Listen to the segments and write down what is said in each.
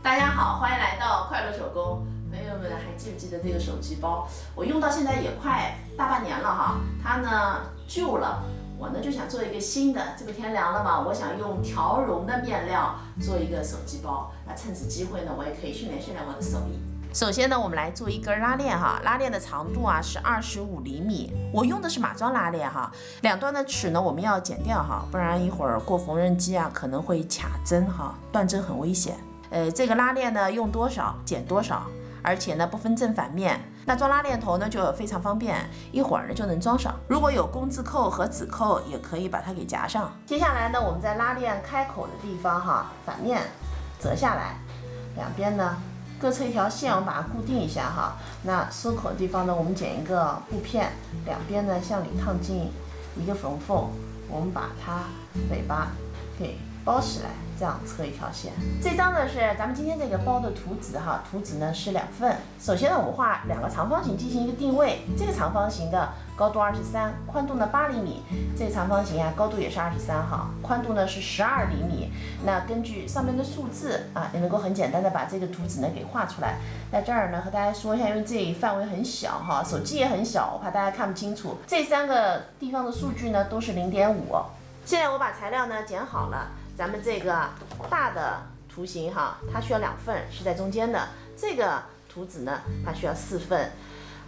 大家好，欢迎来到快乐手工。朋友们还记不记得这个手机包？我用到现在也快大半年了哈，它呢旧了，我呢就想做一个新的。这个天凉了嘛，我想用条绒的面料做一个手机包。那趁此机会呢，我也可以训练训练我的手艺。首先呢，我们来做一根拉链哈，拉链的长度啊是25厘米，我用的是马装拉链哈，两端的齿呢我们要剪掉哈，不然一会儿过缝纫机啊可能会卡针哈，断针很危险。这个拉链呢用多少剪多少，而且呢不分正反面。那装拉链头呢就非常方便，一会儿呢就能装上。如果有工字扣和子扣，也可以把它给夹上。接下来呢，我们在拉链开口的地方哈，反面折下来，两边呢各侧一条线，我们把它固定一下哈。那收口的地方呢，我们剪一个布片，两边呢向里烫进一个缝缝，我们把它尾巴给包起来，这样侧一条线。这张呢是咱们今天这个包的图纸哈，图纸呢是2份。首先呢，我们画2个长方形进行一个定位。这个长方形的高度23，宽度呢8厘米。这个长方形啊，高度也是23哈，宽度呢是12厘米。那根据上面的数字啊，也能够很简单的把这个图纸呢给画出来。在这儿呢和大家说一下，因为这里范围很小哈，手机也很小，我怕大家看不清楚。这3个地方的数据呢都是0.5。现在我把材料呢剪好了。咱们这个大的图形哈，它需要2份，是在中间的。这个图纸呢，它需要4份。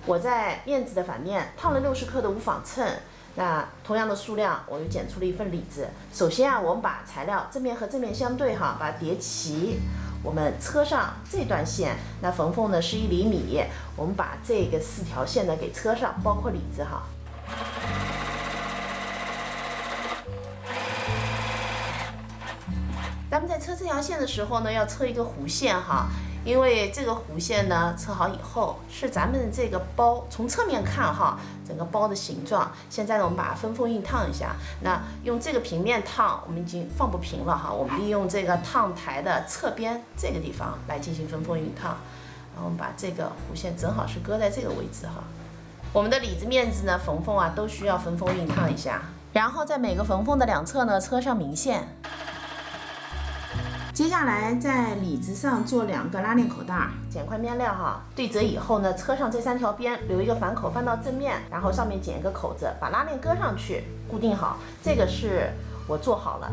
我在面子的反面烫了60克的无纺衬，那同样的数量，我又剪出了1份里子。首先啊，我们把材料正面和正面相对哈，把它叠齐。我们车上这段线，那缝缝呢是1厘米，我们把这个4条线呢给车上，包括里子哈。咱们在车这条线的时候呢，要车一个弧线哈，因为这个弧线呢车好以后，是咱们这个包从侧面看哈，整个包的形状。现在呢，我们把它分缝熨烫一下。那用这个平面烫，我们已经放不平了哈，我们利用这个烫台的侧边这个地方来进行分缝熨烫。然后我们把这个弧线正好是搁在这个位置哈。我们的里子、面子呢，缝缝啊都需要分缝熨烫一下，然后在每个缝缝的2侧呢车上明线。接下来在里子上做2个拉链口袋，剪块面料哈，对折以后呢，车上这3条边留一个反口，翻到正面，然后上面剪一个口子，把拉链搁上去，固定好。这个是我做好了，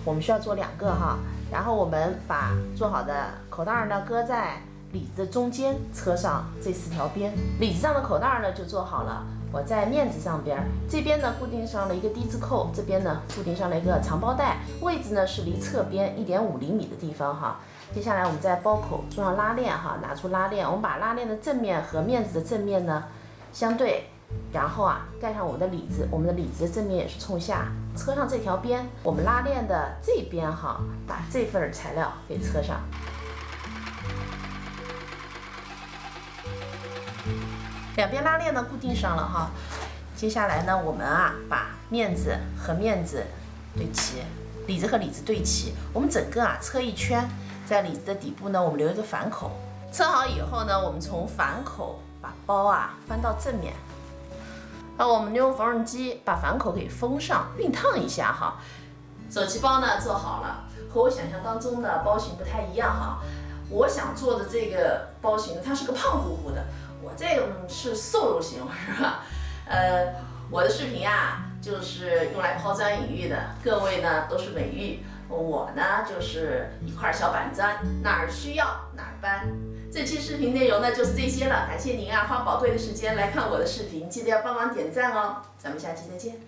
我们需要做2个哈，然后我们把做好的口袋呢搁在里子的中间，车上这4条边，里子上的口袋呢就做好了。我在面子上边，这边呢固定上了一个低字扣，这边呢固定上了一个长包带，位置呢是离侧边1.5厘米的地方哈。接下来我们在包口做上拉链哈，拿出拉链，我们把拉链的正面和面子的正面呢相对，然后啊盖上我们的里子，我们的里子的正面也是冲下，车上这条边，我们拉链的这边哈，把这份材料给车上。2边拉链呢固定上了哈，接下来呢，我们啊把面子和面子对齐，里子和里子对齐，我们整个啊车一圈，在里子的底部呢，我们留一个反口。车好以后呢，我们从反口把包啊翻到正面，那我们用缝纫机把反口给封上，熨烫一下哈。手机包呢做好了，和我想象当中的包型不太一样哈。我想做的这个包型，它是个胖乎乎的。我这个是瘦肉型是吧？我的视频啊，就是用来抛砖引玉的，各位呢都是美玉，我呢就是一块小板砖，哪儿需要哪儿搬。这期视频内容呢就是这些了，感谢您啊花宝贵的时间来看我的视频，记得要帮忙点赞哦，咱们下期再见。